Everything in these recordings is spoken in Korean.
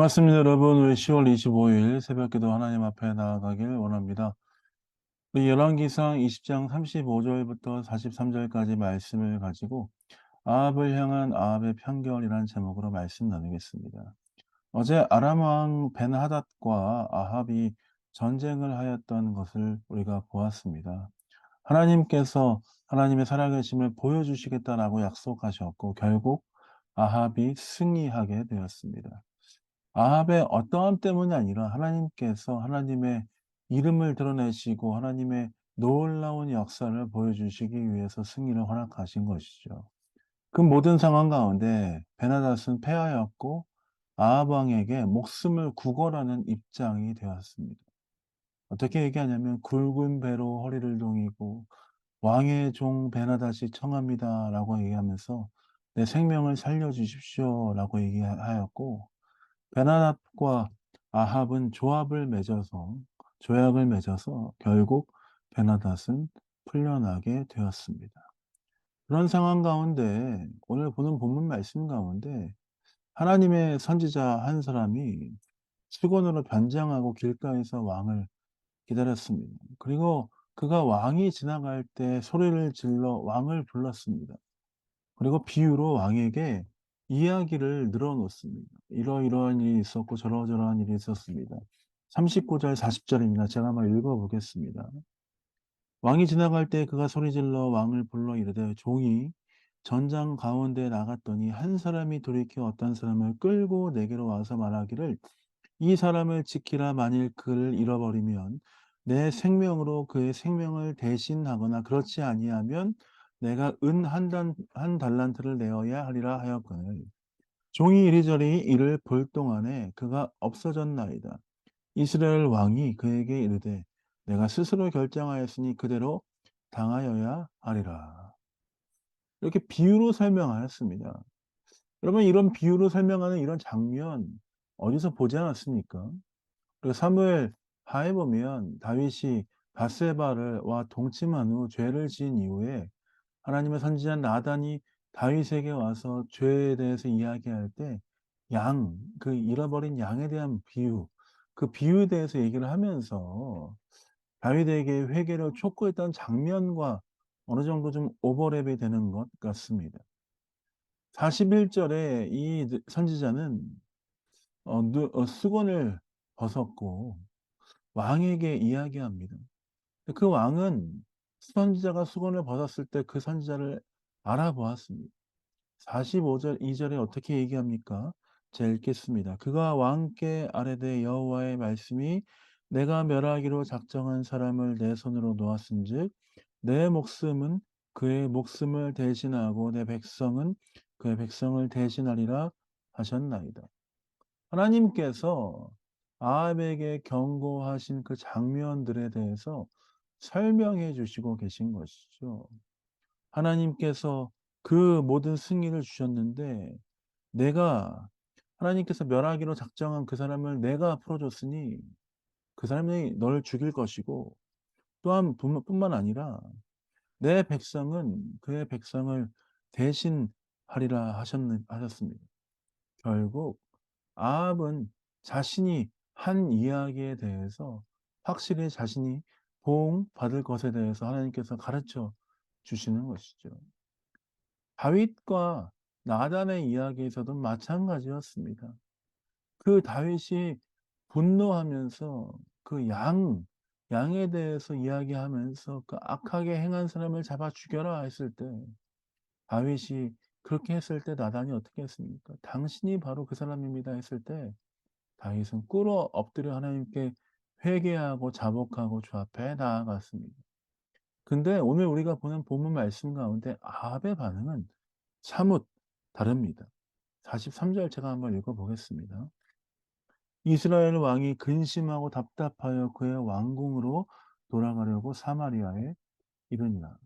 반갑습니다, 여러분. 우리 10월 25일 새벽기도 하나님 앞에 나아가길 원합니다. 우리 열왕기상 20장 35절부터 43절까지 말씀을 가지고 아합을 향한 아합의 편결이라는 제목으로 말씀 나누겠습니다. 어제 아람 왕 벤하닷과 아합이 전쟁을 하였던 것을 우리가 보았습니다. 하나님께서 하나님의 살아계심을 보여주시겠다라고 약속하셨고 결국 아합이 승리하게 되었습니다. 아합의 어떠함 때문이 아니라 하나님께서 하나님의 이름을 드러내시고 하나님의 놀라운 역사를 보여주시기 위해서 승리를 허락하신 것이죠. 그 모든 상황 가운데 베나닷은 패하였고 아합 왕에게 목숨을 구걸하는 입장이 되었습니다. 어떻게 얘기하냐면 굵은 배로 허리를 동이고 왕의 종 베나닷이 청합니다라고 얘기하면서 내 생명을 살려주십시오라고 얘기하였고 베나닷과 아합은 조약을 맺어서 결국 베나닷은 풀려나게 되었습니다. 그런 상황 가운데 오늘 보는 본문 말씀 가운데 하나님의 선지자 한 사람이 수건으로 변장하고 길가에서 왕을 기다렸습니다. 그리고 그가 왕이 지나갈 때 소리를 질러 왕을 불렀습니다. 그리고 비유로 왕에게 이야기를 늘어 놓습니다. 이러이러한 일이 있었고 저러저러한 일이 있었습니다. 39절 40절입니다. 제가 한번 읽어 보겠습니다. 왕이 지나갈 때 그가 소리질러 왕을 불러 이르되 종이 전장 가운데 나갔더니 한 사람이 돌이켜 어떤 사람을 끌고 내게로 와서 말하기를 이 사람을 지키라. 만일 그를 잃어버리면 내 생명으로 그의 생명을 대신하거나 그렇지 아니하면 내가 은 한 달란트를 내어야 하리라 하였거늘 종이 이리저리 이를 볼 동안에 그가 없어졌나이다. 이스라엘 왕이 그에게 이르되 내가 스스로 결정하였으니 그대로 당하여야 하리라. 이렇게 비유로 설명하였습니다. 여러분, 이런 비유로 설명하는 이런 장면 어디서 보지 않았습니까? 그리고 사무엘 하에 보면 다윗이 바세바를 와 동침한 후 죄를 지은 이후에 하나님의 선지자 나단이 다윗에게 와서 죄에 대해서 이야기할 때 그 잃어버린 양에 대한 비유, 그 비유에 대해서 얘기를 하면서 다윗에게 회개를 촉구했던 장면과 어느 정도 좀 오버랩이 되는 것 같습니다. 41절에 이 선지자는 수건을 벗었고 왕에게 이야기합니다. 그 왕은 선지자가 수건을 벗었을 때 그 선지자를 알아보았습니다. 45절 2절에 어떻게 얘기합니까? 제가 읽겠습니다. 그가 왕께 아뢰되 여호와의 말씀이 내가 멸하기로 작정한 사람을 내 손으로 놓았은즉 내 목숨은 그의 목숨을 대신하고 내 백성은 그의 백성을 대신하리라 하셨나이다. 하나님께서 아합에게 경고하신 그 장면들에 대해서 설명해 주시고 계신 것이죠. 하나님께서 그 모든 승리를 주셨는데 내가 하나님께서 멸하기로 작정한 그 사람을 내가 풀어줬으니 그 사람이 널 죽일 것이고 또한 뿐만 아니라 내 백성은 그의 백성을 대신하리라 하셨습니다. 결국 아합은 자신이 한 이야기에 대해서 확실히 자신이 보응받을 것에 대해서 하나님께서 가르쳐 주시는 것이죠. 다윗과 나단의 이야기에서도 마찬가지였습니다. 그 다윗이 분노하면서 그 양에 대해서 이야기하면서 그 악하게 행한 사람을 잡아 죽여라 했을 때 다윗이 그렇게 했을 때 나단이 어떻게 했습니까? 당신이 바로 그 사람입니다 했을 때 다윗은 꿇어 엎드려 하나님께 회개하고 자복하고 주 앞에 나아갔습니다. 근데 오늘 우리가 보는 본문 말씀 가운데 아합의 반응은 사뭇 다릅니다. 43절 제가 한번 읽어 보겠습니다. 이스라엘 왕이 근심하고 답답하여 그의 왕궁으로 돌아가려고 사마리아에 이르니라.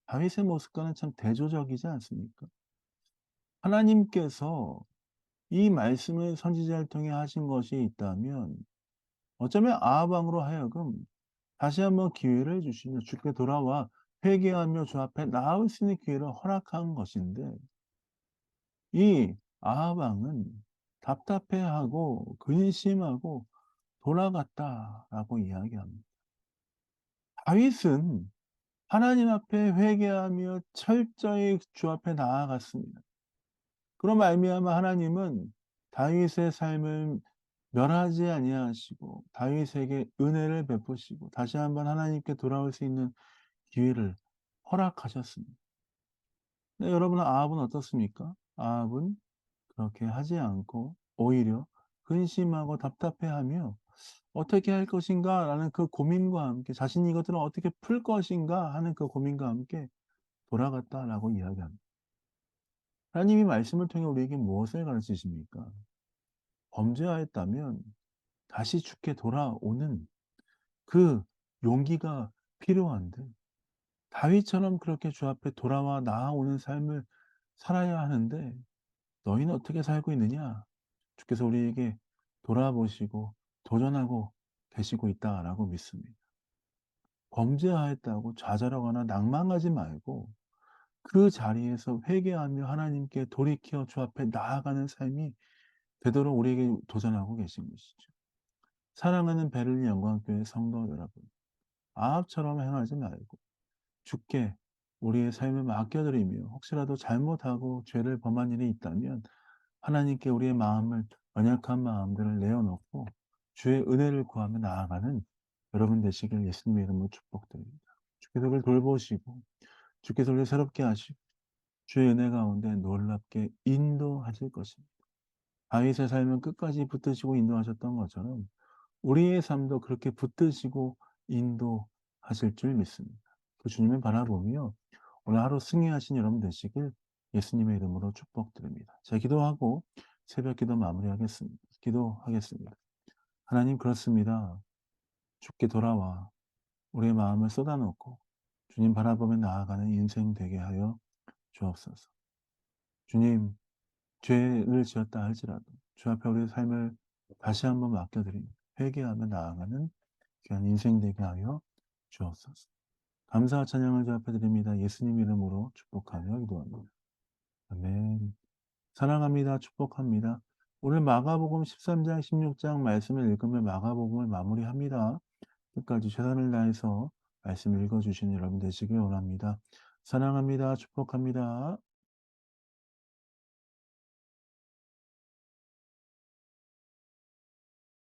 다윗의 모습과는 참 대조적이지 않습니까? 하나님께서 이 말씀을 선지자를 통해 하신 것이 있다면 어쩌면 아합 왕으로 하여금 다시 한번 기회를 주시며 주께 돌아와 회개하며 주 앞에 나아올 수 있는 기회를 허락한 것인데 이 아합 왕은 답답해하고 근심하고 돌아갔다라고 이야기합니다. 다윗은 하나님 앞에 회개하며 철저히 주 앞에 나아갔습니다. 그로 말미암아 하나님은 다윗의 삶을 멸하지 아니하시고 다윗에게 은혜를 베푸시고 다시 한번 하나님께 돌아올 수 있는 기회를 허락하셨습니다. 네, 여러분 아합은 어떻습니까? 아합은 그렇게 하지 않고 오히려 근심하고 답답해하며 '어떻게 할 것인가.'라는 그 고민과 함께 '자신이 이것들을 어떻게 풀 것인가.' 하는 그 고민과 함께 돌아갔다라고 이야기합니다. 하나님이 말씀을 통해 우리에게 무엇을 가르치십니까? 범죄하였다면 다시 주께 돌아오는 그 용기가 필요한데 다윗처럼 그렇게 주 앞에 돌아와 나아오는 삶을 살아야 하는데 "너희는 어떻게 살고 있느냐?" 주께서 우리에게 돌아보시고 도전하고 계시고 있다라고 믿습니다. 범죄하였다고 좌절하거나 낭망하지 말고 그 자리에서 회개하며 하나님께 돌이켜 주 앞에 나아가는 삶이 되도록 우리에게 도전하고 계신 것이죠. 사랑하는 베를린 영광교회 성도 여러분, 아합처럼 행하지 말고 주께 우리의 삶을 맡겨드리며 혹시라도 잘못하고 죄를 범한 일이 있다면 하나님께 우리의 마음을 연약한 마음들을 내어놓고 주의 은혜를 구하며 나아가는 여러분 되시길 예수님의 이름으로 축복드립니다. 주께서 우리를 돌보시고 주께서 우리를 새롭게 하시고 주의 은혜 가운데 놀랍게 인도하실 것입니다. 다윗의 삶은 끝까지 붙드시고 인도하셨던 것처럼 우리의 삶도 그렇게 붙드시고 인도하실 줄 믿습니다. 그 주님을 바라보며 오늘 하루 승리하신 여러분 되시길 예수님의 이름으로 축복드립니다. 제가 기도하고 새벽 기도 마무리하겠습니다. 기도하겠습니다. 하나님 그렇습니다. 주께 돌아와 우리의 마음을 쏟아놓고 주님 바라보며 나아가는 인생 되게 하여 주옵소서. 주님 죄를 지었다 할지라도 주 앞에 우리의 삶을 다시 한번 맡겨드리며 회개하며 나아가는 귀한 인생 되게 하여 주옵소서. 감사와 찬양을 주 앞에 드립니다. 예수님 이름으로 축복하며 기도합니다. 아멘. 사랑합니다. 축복합니다. 오늘 마가복음 13장 16장 말씀을 읽으며 마가복음을 마무리합니다. 끝까지 최선을 다해서 말씀 읽어 주시는 여러분 되시길 원합니다. 사랑합니다. 축복합니다.